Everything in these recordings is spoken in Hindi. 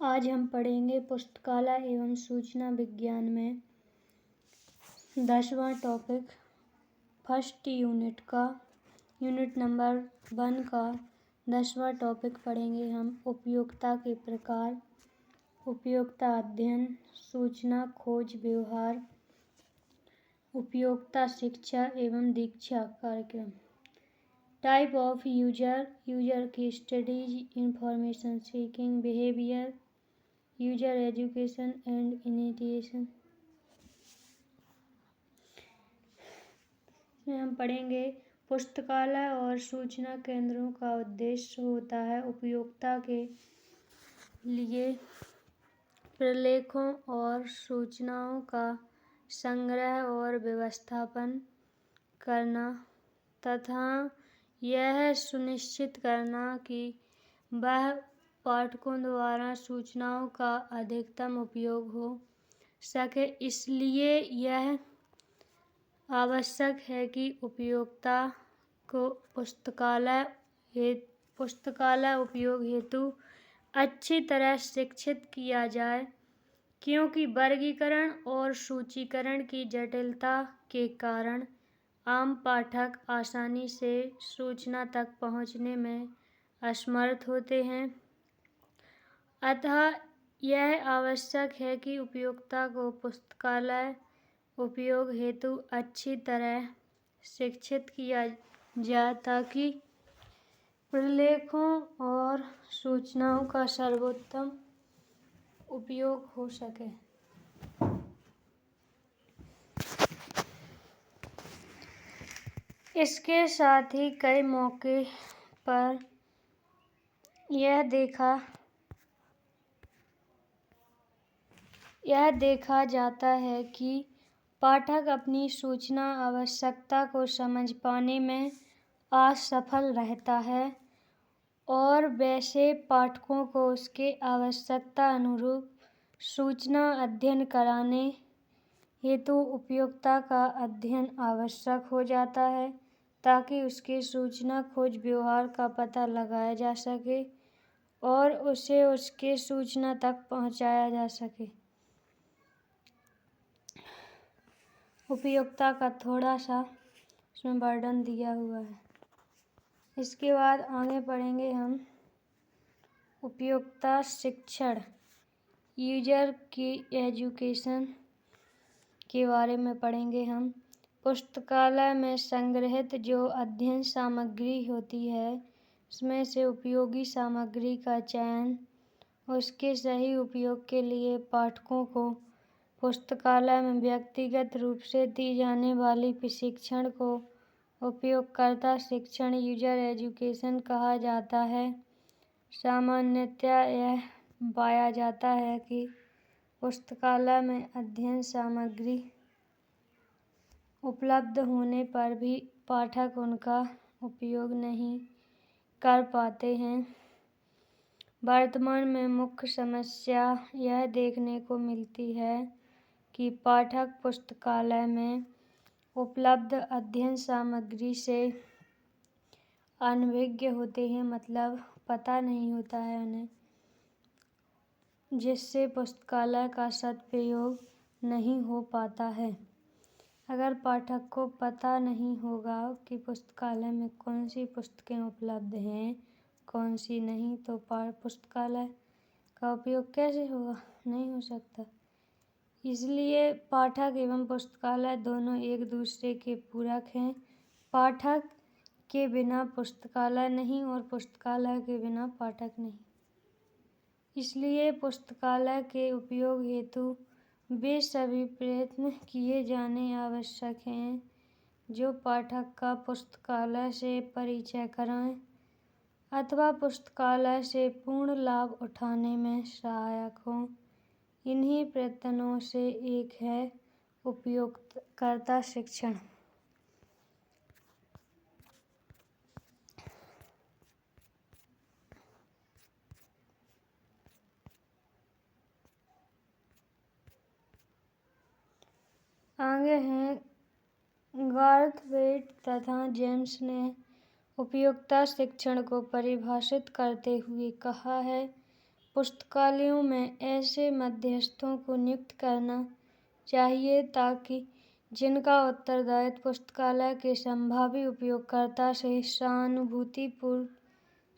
आज हम पढ़ेंगे पुस्तकालय एवं सूचना विज्ञान में 10वां टॉपिक फर्स्ट यूनिट नंबर 1 का 10वां टॉपिक पढ़ेंगे हम। उपयोगिता के प्रकार, उपयोगिता अध्ययन, सूचना खोज व्यवहार, उपयोगिता शिक्षा एवं दीक्षा कार्यक्रम। टाइप ऑफ यूजर की studies, information seeking behaviour, user education and initiation. इसमें हम पढ़ेंगे पुस्तकालय और सूचना केंद्रों का उद्देश्य होता है उपयोगिता के लिए प्रलेखों और सूचनाओं का संग्रह और व्यवस्थापन करना तथा यह सुनिश्चित करना कि वह पाठकों द्वारा सूचनाओं का अधिकतम उपयोग हो सके। इसलिए यह आवश्यक है कि उपयोक्ता को पुस्तकालय उपयोग हेतु अच्छी तरह शिक्षित किया जाए, क्योंकि वर्गीकरण और सूचीकरण की जटिलता के कारण आम पाठक आसानी से सूचना तक पहुँचने में असमर्थ होते हैं। अतः यह आवश्यक है कि उपयोक्ता को पुस्तकालय उपयोग हेतु अच्छी तरह शिक्षित किया जाए ताकि प्रलेखों और सूचनाओं का सर्वोत्तम उपयोग हो सके। इसके साथ ही कई मौके पर यह देखा जाता है कि पाठक अपनी सूचना आवश्यकता को समझ पाने में असफल रहता है और वैसे पाठकों को उसके आवश्यकता अनुरूप सूचना अध्ययन कराने हेतु उपयोगिता का अध्ययन आवश्यक हो जाता है ताकि उसके सूचना खोज व्यवहार का पता लगाया जा सके और उसे उसके सूचना तक पहुंचाया जा सके। उपयोगिता का थोड़ा सा इसमें वर्णन दिया हुआ है। इसके बाद आगे पढ़ेंगे हम उपयोगिता शिक्षण, यूजर की एजुकेशन के बारे में पढ़ेंगे हम। पुस्तकालय में संग्रहित जो अध्ययन सामग्री होती है उसमें से उपयोगी सामग्री का चयन उसके सही उपयोग के लिए पाठकों को पुस्तकालय में व्यक्तिगत रूप से दी जाने वाली प्रशिक्षण को उपयोगकर्ता शिक्षण यूजर एजुकेशन कहा जाता है। सामान्यतया यह पाया जाता है कि पुस्तकालय में अध्ययन सामग्री उपलब्ध होने पर भी पाठक उनका उपयोग नहीं कर पाते हैं। वर्तमान में मुख्य समस्या यह देखने को मिलती है कि पाठक पुस्तकालय में उपलब्ध अध्ययन सामग्री से अनभिज्ञ होते हैं, मतलब पता नहीं होता है उन्हें, जिससे पुस्तकालय का सदुपयोग नहीं हो पाता है। अगर पाठक को पता नहीं होगा कि पुस्तकालय में कौन सी पुस्तकें उपलब्ध हैं, कौन सी नहीं, तो पुस्तकालय का उपयोग कैसे होगा? नहीं हो सकता। इसलिए पाठक एवं पुस्तकालय दोनों एक दूसरे के पूरक हैं। पाठक के बिना पुस्तकालय नहीं और पुस्तकालय के बिना पाठक नहीं। इसलिए पुस्तकालय के उपयोग हेतु वे सभी प्रयत्न किए जाने आवश्यक हैं जो पाठक का पुस्तकालय से परिचय कराएं अथवा पुस्तकालय से पूर्ण लाभ उठाने में सहायक हों। इन्हीं प्रयत्नों से एक है उपयोगकर्ता शिक्षण। आगे हैं गार्थवेट तथा जेम्स ने उपयोगिता शिक्षण को परिभाषित करते हुए कहा है, पुस्तकालयों में ऐसे मध्यस्थों को नियुक्त करना चाहिए ताकि जिनका उत्तरदायित्व पुस्तकालय के संभावी उपयोगकर्ता से सहानुभूतिपूर्ण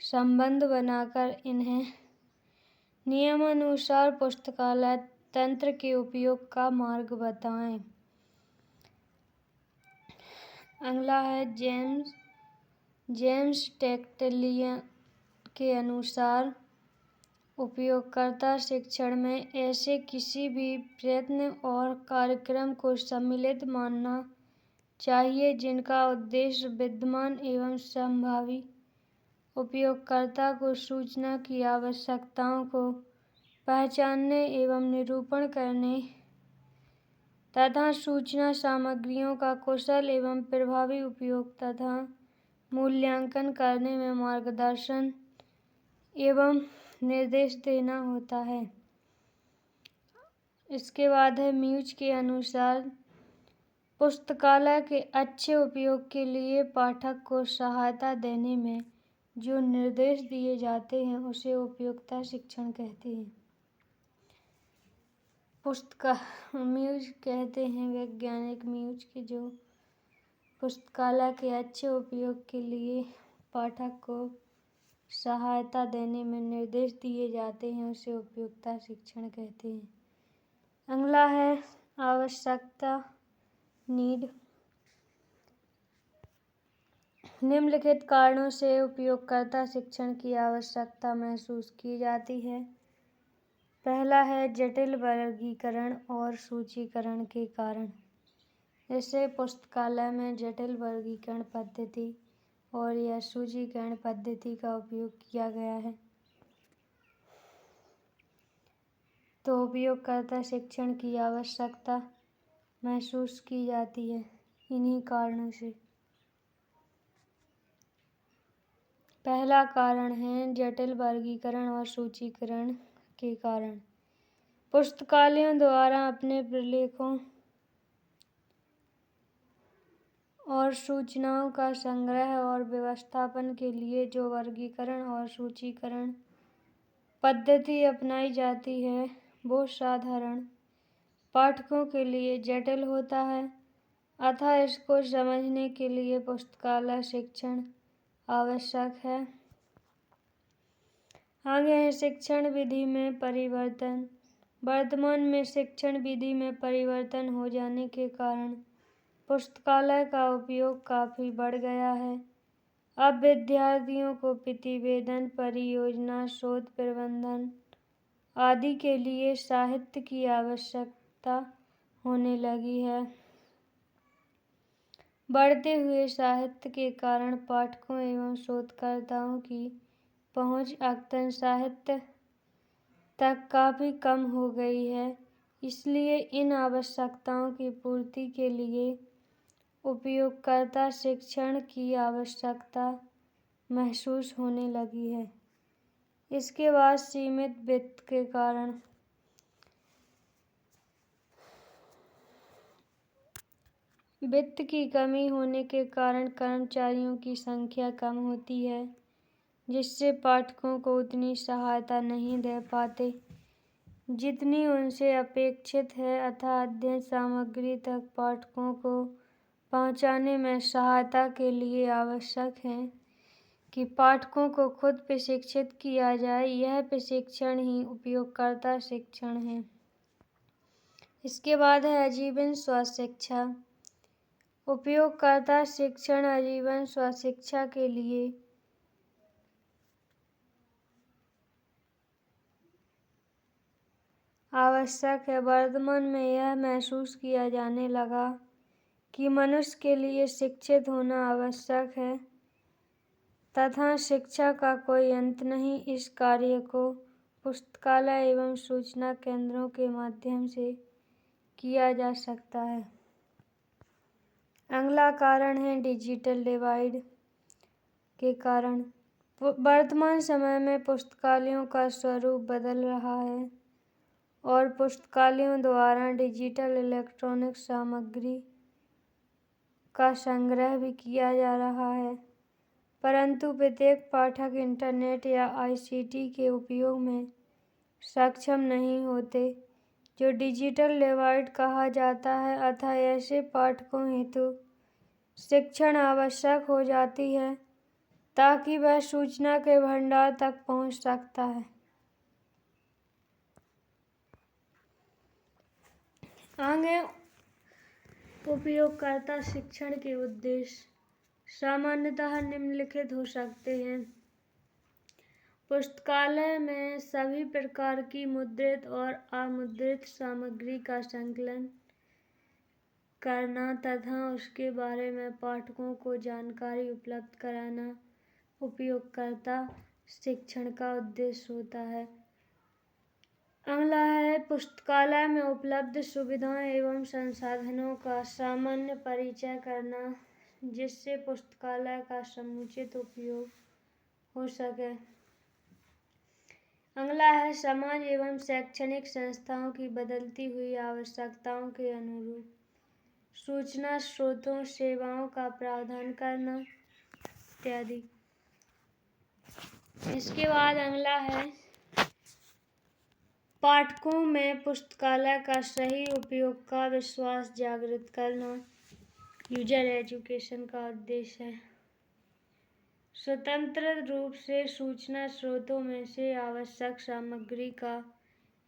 संबंध बनाकर इन्हें नियमानुसार पुस्तकालय तंत्र के उपयोग का मार्ग बताएं। अगला है जेम्स टेक्टलियन के अनुसार उपयोगकर्ता शिक्षण में ऐसे किसी भी प्रयत्न और कार्यक्रम को सम्मिलित मानना चाहिए जिनका उद्देश्य विद्यमान एवं संभावी उपयोगकर्ता को सूचना की आवश्यकताओं को पहचानने एवं निरूपण करने तथा सूचना सामग्रियों का कुशल एवं प्रभावी उपयोग तथा मूल्यांकन करने में मार्गदर्शन एवं निर्देश देना होता है। इसके बाद है म्यूज के अनुसार पुस्तकालय के अच्छे उपयोग के लिए पाठक को सहायता देने में जो निर्देश दिए जाते हैं उसे उपयोगिता शिक्षण कहते हैं। म्यूज कहते हैं वैज्ञानिक म्यूज के जो पुस्तकालय के अच्छे उपयोग के लिए पाठक को सहायता देने में निर्देश दिए जाते हैं उसे उपयोगिता शिक्षण कहते हैं। अगला है आवश्यकता नीड। निम्नलिखित कारणों से उपयोगकर्ता शिक्षण की आवश्यकता महसूस की जाती है। पहला है जटिल वर्गीकरण और सूचीकरण के कारण। जैसे पुस्तकालय में जटिल वर्गीकरण पद्धति और या सूचीकरण पद्धति का उपयोग किया गया है, तो उपयोगकर्ता शिक्षण की आवश्यकता महसूस की जाती है इन्हीं कारणों से। पहला कारण है जटिल वर्गीकरण और सूचीकरण के कारण। पुस्तकालयों द्वारा अपने प्रलेखों और सूचनाओं का संग्रह और व्यवस्थापन के लिए जो वर्गीकरण और सूचीकरण पद्धति अपनाई जाती है वो साधारण पाठकों के लिए जटिल होता है, अतः इसको समझने के लिए पुस्तकालय शिक्षण आवश्यक है। आगे है शिक्षण विधि में परिवर्तन। वर्तमान में शिक्षण विधि में परिवर्तन हो जाने के कारण पुस्तकालय का उपयोग काफ़ी बढ़ गया है। अब विद्यार्थियों को प्रतिवेदन, परियोजना, शोध प्रबंधन आदि के लिए साहित्य की आवश्यकता होने लगी है। बढ़ते हुए साहित्य के कारण पाठकों एवं शोधकर्ताओं की पहुंच अक्सर साहित्य तक काफ़ी कम हो गई है। इसलिए इन आवश्यकताओं की पूर्ति के लिए उपयोगकर्ता शिक्षण की आवश्यकता महसूस होने लगी है। इसके बाद सीमित वित्त के कारण। वित्त की कमी होने के कारण कर्मचारियों की संख्या कम होती है, जिससे पाठकों को उतनी सहायता नहीं दे पाते जितनी उनसे अपेक्षित है, अतः अध्ययन सामग्री तक पाठकों को पहुंचाने में सहायता के लिए आवश्यक है कि पाठकों को खुद प्रशिक्षित किया जाए। यह प्रशिक्षण ही उपयोगकर्ता शिक्षण है। इसके बाद है आजीवन स्वशिक्षा। उपयोगकर्ता शिक्षण आजीवन स्वशिक्षा के लिए आवश्यक है। वर्तमान में यह महसूस किया जाने लगा कि मनुष्य के लिए शिक्षित होना आवश्यक है तथा शिक्षा का कोई अंत नहीं। इस कार्य को पुस्तकालय एवं सूचना केंद्रों के माध्यम से किया जा सकता है। अगला कारण है डिजिटल डिवाइड के कारण। वर्तमान समय में पुस्तकालयों का स्वरूप बदल रहा है और पुस्तकालयों द्वारा डिजिटल इलेक्ट्रॉनिक सामग्री का संग्रह भी किया जा रहा है, परंतु प्रत्येक पाठक इंटरनेट या ICT के उपयोग में सक्षम नहीं होते, जो डिजिटल डिवाइड कहा जाता है। अतः ऐसे पाठकों हेतु शिक्षण आवश्यक हो जाती है ताकि वह सूचना के भंडार तक पहुंच सकता है। आगे उपयोगकर्ता शिक्षण के उद्देश्य सामान्यतः निम्नलिखित हो सकते हैं। पुस्तकालय में सभी प्रकार की मुद्रित और अमुद्रित सामग्री का संकलन करना तथा उसके बारे में पाठकों को जानकारी उपलब्ध कराना उपयोगकर्ता शिक्षण का उद्देश्य होता है। अगला है पुस्तकालय में उपलब्ध सुविधाओं एवं संसाधनों का सामान्य परिचय करना, जिससे पुस्तकालय का समुचित उपयोग हो सके। अगला है समाज एवं शैक्षणिक संस्थाओं की बदलती हुई आवश्यकताओं के अनुरूप सूचना स्रोतों सेवाओं का प्रावधान करना इत्यादि। इसके बाद अगला है पाठकों में पुस्तकालय का सही उपयोग का विश्वास जागृत करना यूजर एजुकेशन का उद्देश्य है। स्वतंत्र रूप से सूचना स्रोतों में से आवश्यक सामग्री का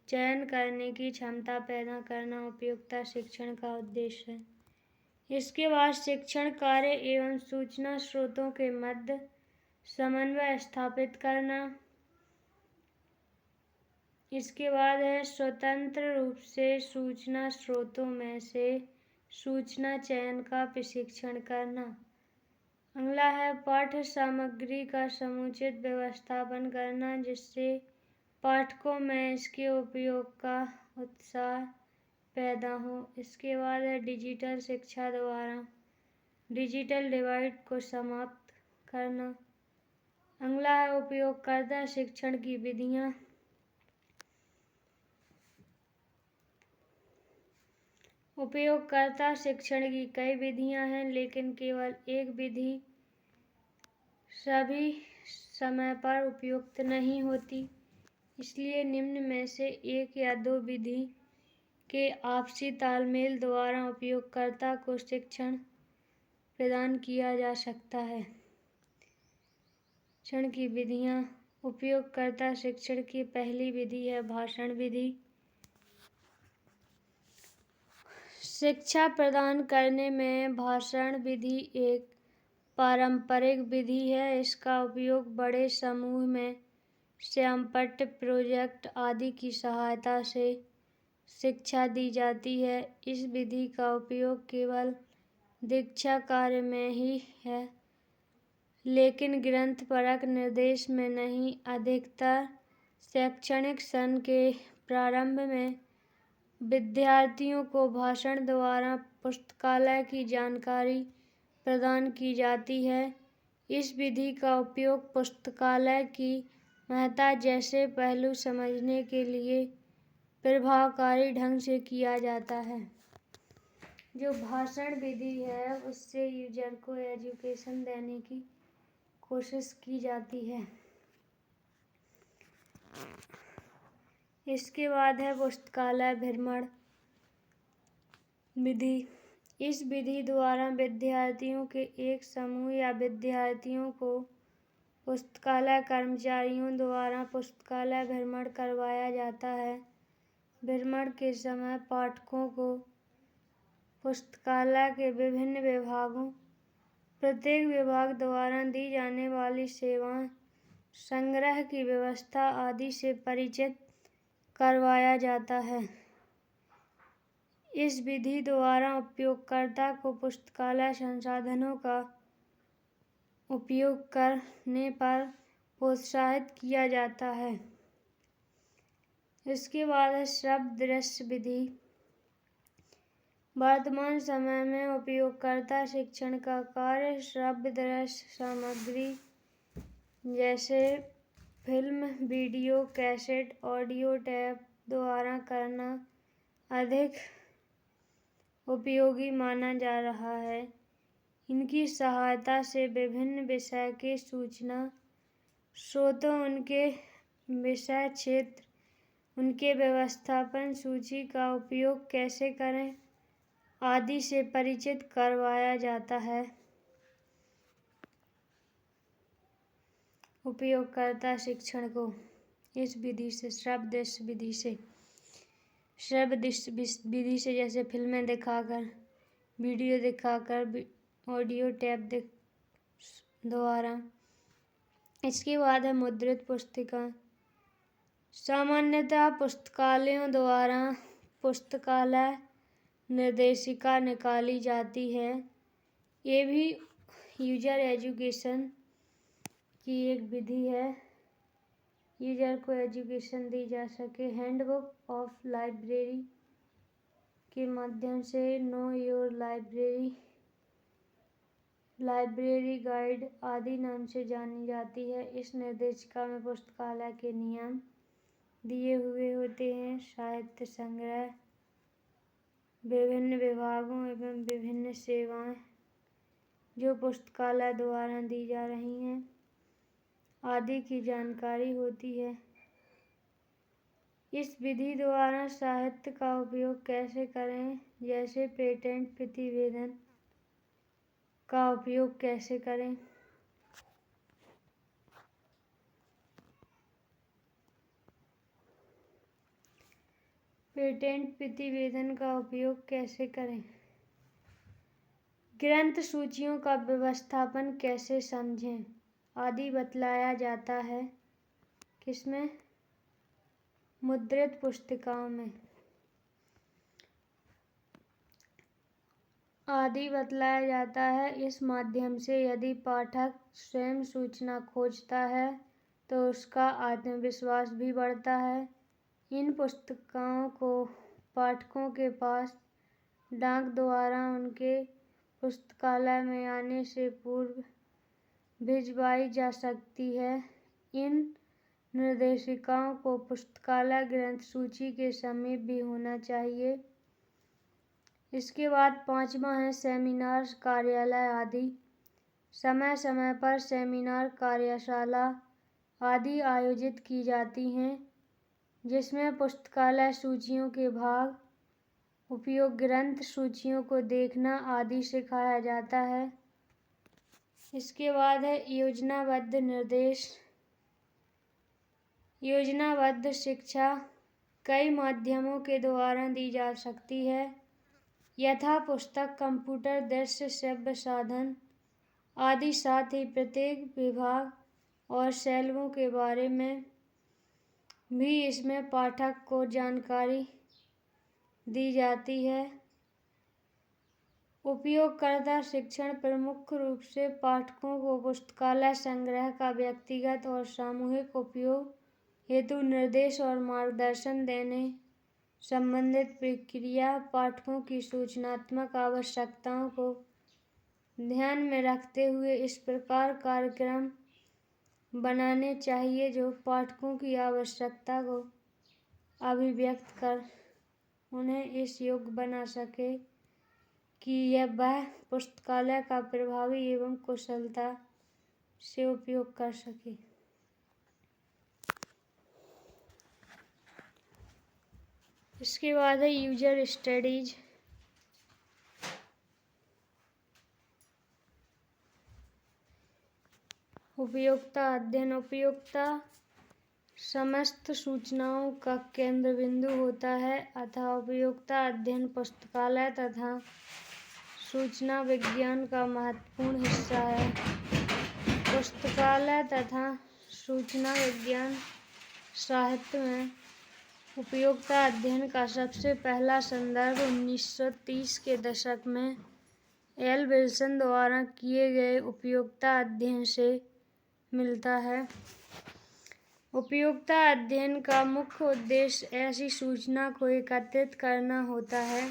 चयन करने की क्षमता पैदा करना उपयोगिता शिक्षण का उद्देश्य है। इसके बाद शिक्षण कार्य एवं सूचना स्रोतों के मध्य समन्वय स्थापित करना। इसके बाद है स्वतंत्र रूप से सूचना स्रोतों में से सूचना चयन का प्रशिक्षण करना। अगला है पाठ्य सामग्री का समुचित व्यवस्थापन करना, जिससे पाठकों में इसके उपयोग का उत्साह पैदा हो। इसके बाद है डिजिटल शिक्षा द्वारा डिजिटल डिवाइड को समाप्त करना। अगला है उपयोगकर्ता शिक्षण की विधियां। उपयोगकर्ता शिक्षण की कई विधियां हैं, लेकिन केवल एक विधि सभी समय पर उपयुक्त नहीं होती। इसलिए निम्न में से एक या दो विधि के आपसी तालमेल द्वारा उपयोगकर्ता को शिक्षण प्रदान किया जा सकता है। शिक्षण की विधियां। उपयोगकर्ता शिक्षण की पहली विधि है भाषण विधि। शिक्षा प्रदान करने में भाषण विधि एक पारंपरिक विधि है। इसका उपयोग बड़े समूह में स्वयंपाठ्य प्रोजेक्ट आदि की सहायता से शिक्षा दी जाती है। इस विधि का उपयोग केवल दीक्षा कार्य में ही है, लेकिन ग्रंथपरक निर्देश में नहीं। अधिकतर शैक्षणिक सत्र के प्रारंभ में विद्यार्थियों को भाषण द्वारा पुस्तकालय की जानकारी प्रदान की जाती है। इस विधि का उपयोग पुस्तकालय की महत्ता जैसे पहलू समझने के लिए प्रभावकारी ढंग से किया जाता है। जो भाषण विधि है उससे यूजर को एजुकेशन देने की कोशिश की जाती है। इसके बाद है पुस्तकालय भ्रमण विधि। इस विधि द्वारा विद्यार्थियों के एक समूह या विद्यार्थियों को पुस्तकालय कर्मचारियों द्वारा पुस्तकालय भ्रमण करवाया जाता है। भ्रमण के समय पाठकों को पुस्तकालय के विभिन्न विभागों, प्रत्येक विभाग द्वारा दी जाने वाली सेवाएं, संग्रह की व्यवस्था आदि से परिचित करवाया जाता है। इस विधि द्वारा उपयोगकर्ता को पुस्तकालय संसाधनों का उपयोग करने पर प्रोत्साहित किया जाता है। इसके बाद है शब्द दृश्य विधि। वर्तमान समय में उपयोगकर्ता शिक्षण का कार्य शब्द दृश्य सामग्री जैसे film, video, cassette, audio tape द्वारा करना अधिक उपयोगी माना जा रहा है। इनकी सहायता से विभिन्न विषय के सूचना स्रोतों, उनके विषय क्षेत्र उनके व्यवस्थापन सूची का उपयोग कैसे करें आदि से परिचित करवाया जाता है। उपयोगकर्ता शिक्षण को इस विधि से श्रवदृश्य विधि से जैसे फिल्में दिखाकर, वीडियो दिखाकर, ऑडियो टैप द्वारा। इसके बाद है मुद्रित पुस्तिका। सामान्यतः पुस्तकालयों द्वारा पुस्तकालय निर्देशिका निकाली जाती है। ये भी यूजर एजुकेशन की एक विधि है। यूजर को एजुकेशन दी जा सके। हैंडबुक ऑफ लाइब्रेरी के माध्यम से know your library, library guide आदि नाम से जानी जाती है। इस निर्देशिका में पुस्तकालय के नियम दिए हुए होते हैं। साहित्य संग्रह, विभिन्न विभागों एवं विभिन्न सेवाएं जो पुस्तकालय द्वारा दी जा रही हैं आदि की जानकारी होती है। इस विधि द्वारा साहित्य का उपयोग कैसे करें, जैसे पेटेंट प्रतिवेदन का उपयोग कैसे करें। पेटेंट प्रतिवेदन का उपयोग कैसे करें। ग्रंथ सूचियों का व्यवस्थापन कैसे समझें आदि बतलाया जाता है। किसमें? मुद्रित पुस्तिकाओं में आदि बतलाया जाता है। इस माध्यम से यदि पाठक स्वयं सूचना खोजता है तो उसका आत्मविश्वास भी बढ़ता है। इन पुस्तिकाओं को पाठकों के पास डाक द्वारा उनके पुस्तकालय में आने से पूर्व भिजवाई जा सकती है। इन निर्देशिकाओं को पुस्तकालय ग्रंथ सूची के समीप भी होना चाहिए। इसके बाद 5वां है सेमिनार, कार्यालय आदि। समय समय पर सेमिनार, कार्यशाला आदि आयोजित की जाती हैं जिसमें पुस्तकालय सूचियों के भाग, उपयोग, ग्रंथ सूचियों को देखना आदि सिखाया जाता है। इसके बाद है योजनाबद्ध निर्देश। योजनाबद्ध शिक्षा कई माध्यमों के द्वारा दी जा सकती है, यथा पुस्तक, कंप्यूटर, दृश्य श्रव्य साधन आदि। साथ ही प्रत्येक विभाग और शैलियों के बारे में भी इसमें पाठक को जानकारी दी जाती है। उपयोगकर्ता शिक्षण प्रमुख रूप से पाठकों को पुस्तकालय संग्रह का व्यक्तिगत और सामूहिक उपयोग हेतु निर्देश और मार्गदर्शन देने संबंधित प्रक्रिया, पाठकों की सूचनात्मक आवश्यकताओं को ध्यान में रखते हुए इस प्रकार कार्यक्रम बनाने चाहिए जो पाठकों की आवश्यकता को अभिव्यक्त कर उन्हें इस योग्य बना सके कि वह पुस्तकालय का प्रभावी एवं कुशलता से उपयोग कर सके। इसके बाद है यूजर स्टडीज। उपयोक्ता अध्ययन। उपयोक्ता समस्त सूचनाओं का केंद्र बिंदु होता है अतः उपयोक्ता अध्ययन पुस्तकालय तथा सूचना विज्ञान का महत्वपूर्ण हिस्सा है। पुस्तकालय तथा सूचना विज्ञान साहित्य में उपयोक्ता अध्ययन का सबसे पहला संदर्भ 1930 के दशक में एल विल्सन द्वारा किए गए उपयोक्ता अध्ययन से मिलता है। उपयोक्ता अध्ययन का मुख्य उद्देश्य ऐसी सूचना को एकत्रित करना होता है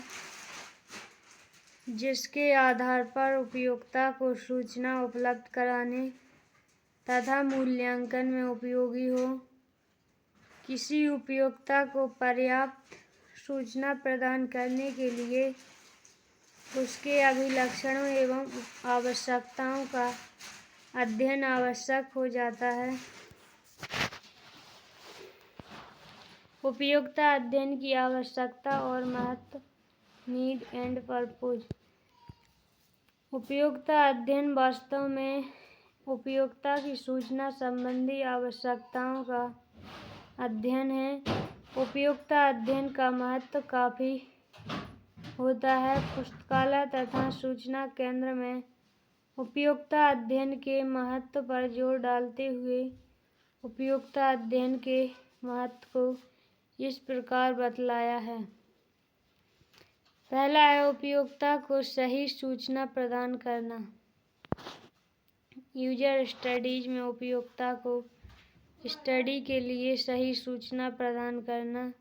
जिसके आधार पर उपयोक्ता को सूचना उपलब्ध कराने तथा मूल्यांकन में उपयोगी हो। किसी उपयोक्ता को पर्याप्त सूचना प्रदान करने के लिए उसके अभिलक्षणों एवं आवश्यकताओं का अध्ययन आवश्यक हो जाता है। उपयोगिता अध्ययन की आवश्यकता और महत्व। Need and purpose. उपयोगिता अध्ययन वास्तव में उपयोगिता की सूचना संबंधी आवश्यकताओं का अध्ययन है। उपयोगिता अध्ययन का महत्व काफी होता है। पुस्तकालय तथा सूचना केंद्र में उपयोगिता अध्ययन के महत्व पर जोर डालते हुए उपयोगिता अध्ययन के महत्व को इस प्रकार बतलाया है। पहला है उपयोगिता को सही सूचना प्रदान करना। यूजर स्टडीज में उपयोगिता को स्टडी के लिए सही सूचना प्रदान करना।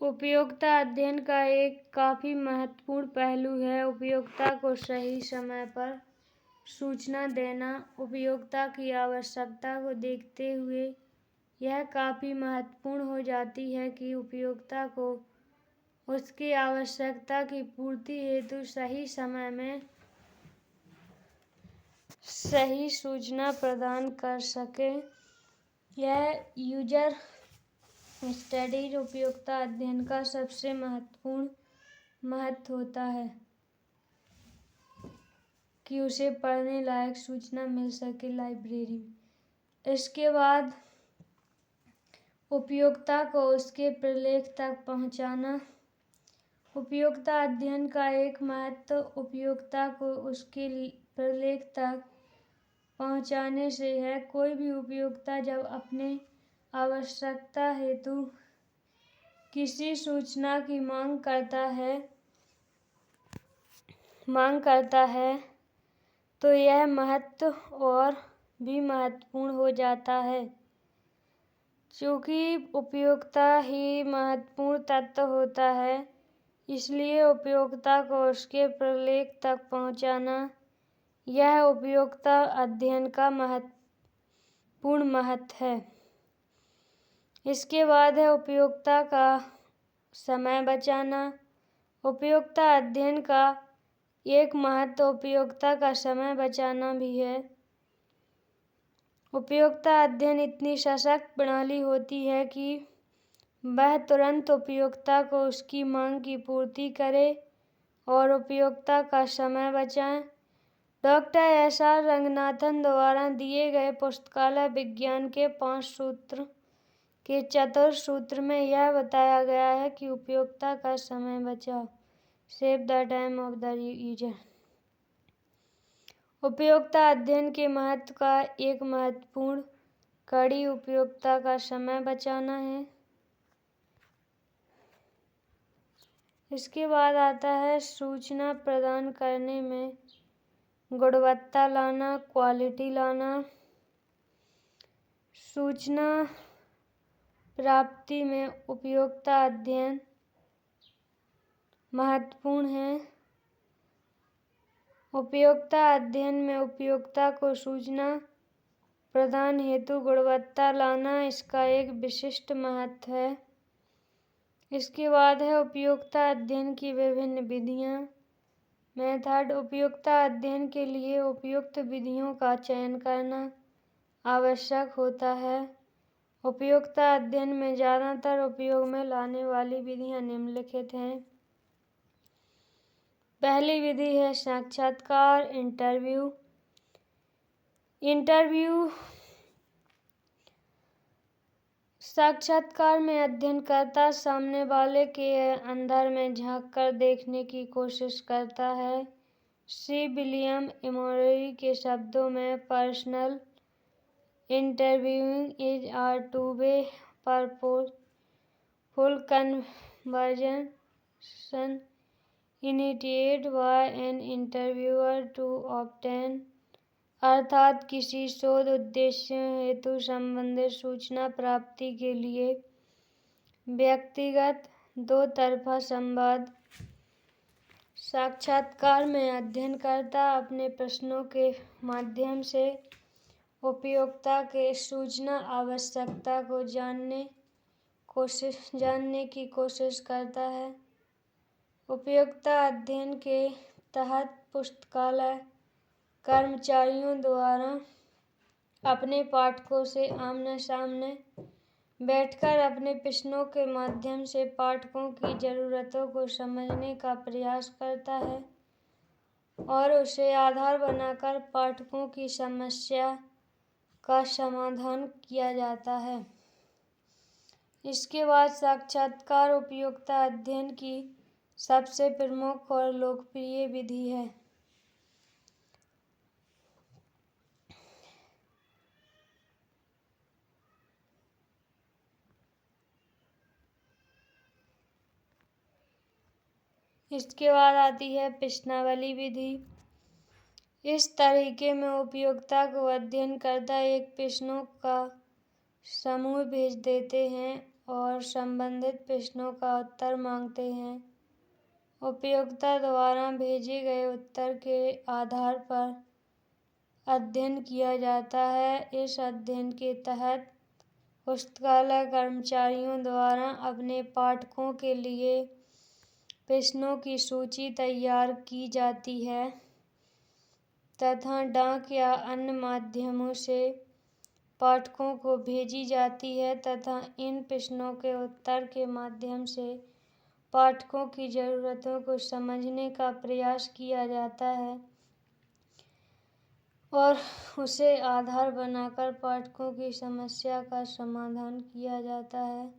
उपयोगिता अध्ययन का एक काफी महत्वपूर्ण पहलू है उपयोगिता को सही समय पर सूचना देना। उपयोगिता की आवश्यकता को देखते हुए यह काफी महत्वपूर्ण हो जाती है कि उपयोगिता को उसकी आवश्यकता की पूर्ति हेतु सही समय में सही सूचना प्रदान कर सके। यह यूजर स्टडीज उपयोगिता अध्ययन का सबसे महत्वपूर्ण महत्व होता है कि उसे पढ़ने लायक सूचना मिल सके लाइब्रेरी में। इसके बाद उपयोगिता को उसके प्रलेख तक पहुंचाना। उपयोगिता अध्ययन का एक महत्व उपयोगिता को उसके प्रलेख तक पहुंचाने से है। कोई भी उपयोगिता जब अपने आवश्यकता हेतु किसी सूचना की मांग करता है तो यह महत्व और भी महत्वपूर्ण हो जाता है। चूँकि उपयोगिता ही महत्वपूर्ण तत्व होता है, इसलिए उपयोगिता को उसके प्रलेख तक पहुंचाना यह उपयोगिता अध्ययन का महत्वपूर्ण महत्व है। इसके बाद है उपयोगिता का समय बचाना। उपयोगिता अध्ययन का एक महत्व उपयोगिता का समय बचाना भी है। उपयोगिता अध्ययन इतनी सशक्त प्रणाली होती है कि वह तुरंत उपयोगिता को उसकी मांग की पूर्ति करे और उपयोगिता का समय बचाए। Doctor SR. रंगनाथन द्वारा दिए गए पुस्तकालय विज्ञान के 5 सूत्र के चतुर्थ सूत्र में यह बताया गया है कि उपयोगिता का समय बचाओ। Save the time of the user. उपयोगिता अध्ययन के महत्व का एक महत्वपूर्ण कड़ी उपयोगिता का समय बचाना है। इसके बाद आता है सूचना प्रदान करने में गुणवत्ता लाना, क्वालिटी लाना। सूचना प्राप्ति में उपयोगिता अध्ययन महत्वपूर्ण है। उपयोगिता अध्ययन में उपयोगिता को सूचना प्रदान हेतु गुणवत्ता लाना इसका एक विशिष्ट महत्व है। इसके बाद है उपयोगिता अध्ययन की विभिन्न विधियाँ। मेथड। उपयोगिता अध्ययन के लिए उपयुक्त विधियों का चयन करना आवश्यक होता है। उपयोगिता अध्ययन में ज्यादातर उपयोग में लाने वाली विधियाँ निम्नलिखित हैं। पहली विधि है साक्षात्कार, इंटरव्यू। साक्षात्कार में अध्ययनकर्ता सामने वाले के अंदर में झांक कर देखने की कोशिश करता है। सी. विलियम एमोरी के शब्दों में personal interviewing is a two way purposeful conversation initiated by an interviewer to obtain. अर्थात किसी शोध उद्देश्य हेतु संबंधित सूचना प्राप्ति के लिए व्यक्तिगत दो तरफा संवाद। साक्षात्कार में अध्ययनकर्ता अपने प्रश्नों के माध्यम से उपयोगिता के सूचना आवश्यकता को जानने की कोशिश करता है। उपयोगिता अध्ययन के तहत पुस्तकालय कर्मचारियों द्वारा अपने पाठकों से आमने सामने बैठकर अपने प्रश्नों के माध्यम से पाठकों की ज़रूरतों को समझने का प्रयास करता है और उसे आधार बनाकर पाठकों की समस्या का समाधान किया जाता है। इसके बाद साक्षात्कार उपयोगिता अध्ययन की सबसे प्रमुख और लोकप्रिय विधि है। इसके बाद आती है प्रश्नावली विधि। इस तरीके में उपयोगिता को अध्ययन करता एक प्रश्नों का समूह भेज देते हैं और संबंधित प्रश्नों का उत्तर मांगते हैं। उपयोगिता द्वारा भेजे गए उत्तर के आधार पर अध्ययन किया जाता है। इस अध्ययन के तहत पुस्तकालय कर्मचारियों द्वारा अपने पाठकों के लिए प्रश्नों की सूची तैयार की जाती है तथा डाक या अन्य माध्यमों से पाठकों को भेजी जाती है तथा इन प्रश्नों के उत्तर के माध्यम से पाठकों की ज़रूरतों को समझने का प्रयास किया जाता है और उसे आधार बनाकर पाठकों की समस्या का समाधान किया जाता है।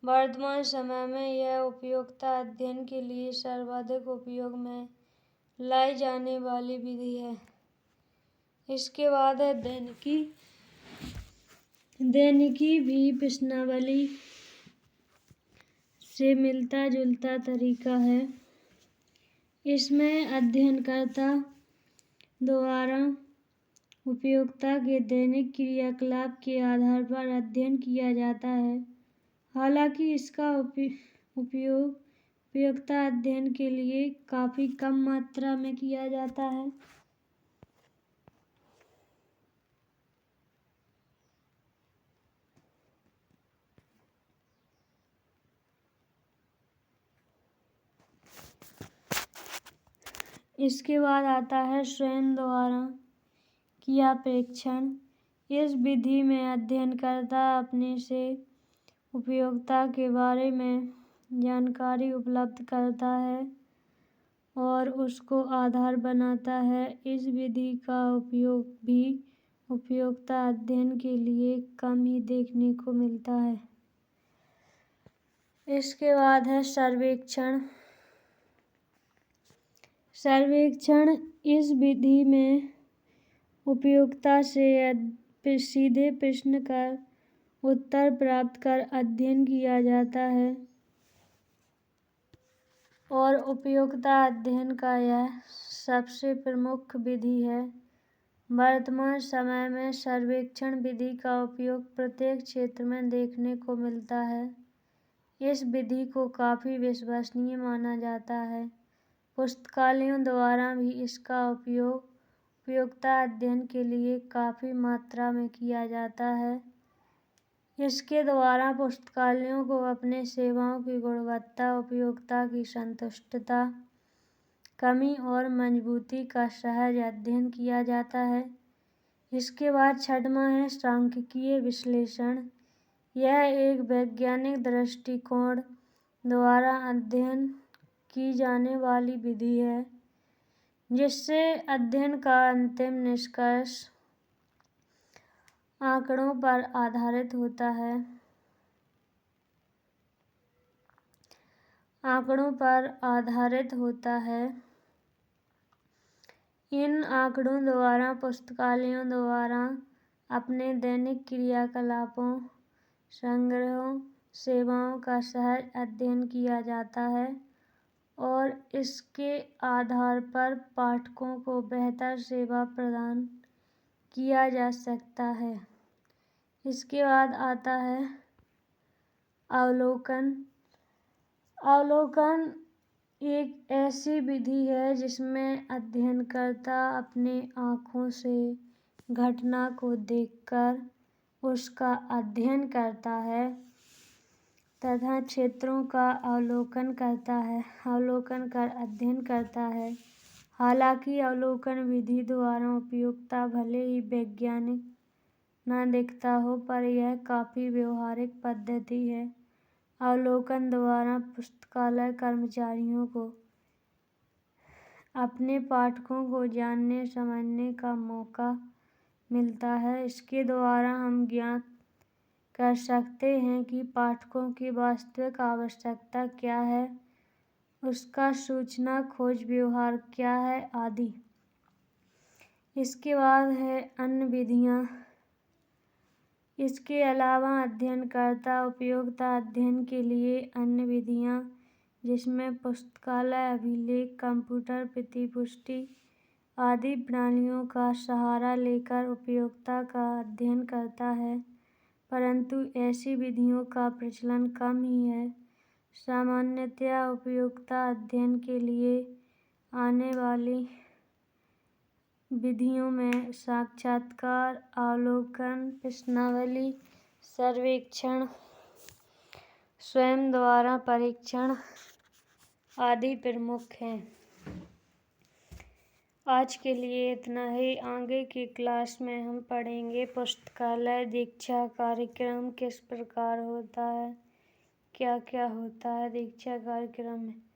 वर्तमान समय में यह उपयोगिता अध्ययन के लिए सर्वाधिक उपयोग में लाई जाने वाली विधि है। इसके बाद है दैनिकी। दैनिकी भी प्रश्नावली से मिलता जुलता तरीका है। इसमें अध्ययनकर्ता द्वारा उपयोगिता के दैनिक क्रियाकलाप के आधार पर अध्ययन किया जाता है। हालांकि इसका उपयोग उपयोगिता अध्ययन के लिए काफ़ी कम मात्रा में किया जाता है। इसके बाद आता है स्वयं द्वारा किया प्रेक्षण। इस विधि में अध्ययनकर्ता अपने से उपयोगिता के बारे में जानकारी उपलब्ध करता है और उसको आधार बनाता है। इस विधि का उपयोग भी उपयोगिता अध्ययन के लिए कम ही देखने को मिलता है। इसके बाद है सर्वेक्षण। सर्वेक्षण इस विधि में उपयोगिता से सीधे प्रश्न कर उत्तर प्राप्त कर अध्ययन किया जाता है और उपयोगिता अध्ययन का यह सबसे प्रमुख विधि है। वर्तमान समय में सर्वेक्षण विधि का उपयोग प्रत्येक क्षेत्र में देखने को मिलता है। इस विधि को काफ़ी विश्वसनीय माना जाता है। पुस्तकालयों द्वारा भी इसका उपयोग उपयोगिता अध्ययन के लिए काफ़ी मात्रा में किया जाता है। इसके द्वारा पुस्तकालयों को अपने सेवाओं की गुणवत्ता, उपयोगिता की संतुष्टता, कमी और मजबूती का सहज अध्ययन किया जाता है। इसके बाद छठवां है सांख्यिकीय विश्लेषण। यह एक वैज्ञानिक दृष्टिकोण द्वारा अध्ययन की जाने वाली विधि है जिससे अध्ययन का अंतिम निष्कर्ष आंकड़ों पर आधारित होता है। इन आंकड़ों द्वारा पुस्तकालयों द्वारा अपने दैनिक क्रियाकलापों, संग्रहों, सेवाओं का सहज अध्ययन किया जाता है और इसके आधार पर पाठकों को बेहतर सेवा प्रदान किया जा सकता है। इसके बाद आता है अवलोकन। अवलोकन एक ऐसी विधि है जिसमें अध्ययनकर्ता अपने आँखों से घटना को देखकर उसका अध्ययन करता है तथा क्षेत्रों का अवलोकन कर अध्ययन करता है। हालांकि अवलोकन विधि द्वारा उपयोगिता भले ही वैज्ञानिक न दिखता हो, पर यह काफी व्यवहारिक पद्धति है। अवलोकन द्वारा पुस्तकालय कर्मचारियों को अपने पाठकों को जानने समझने का मौका मिलता है। इसके द्वारा हम ज्ञात कर सकते हैं कि पाठकों की वास्तविक आवश्यकता क्या है, उसका सूचना खोज व्यवहार क्या है आदि। इसके बाद है अन्य विधियाँ। इसके अलावा अध्ययनकर्ता उपयोगिता अध्ययन के लिए अन्य विधियाँ, जिसमें पुस्तकालय अभिलेख, कंप्यूटर प्रतिपुष्टि आदि प्रणालियों का सहारा लेकर उपयोगिता का अध्ययन करता है, परंतु ऐसी विधियों का प्रचलन कम ही है। सामान्यतया उपयोगिता अध्ययन के लिए आने वाली विधियों में साक्षात्कार, अवलोकन, प्रश्नावली, सर्वेक्षण, स्वयं द्वारा परीक्षण आदि प्रमुख हैं। आज के लिए इतना ही। आगे की क्लास में हम पढ़ेंगे पुस्तकालय दीक्षा कार्यक्रम किस प्रकार होता है, क्या क्या होता है दीक्षा कार्यक्रम में।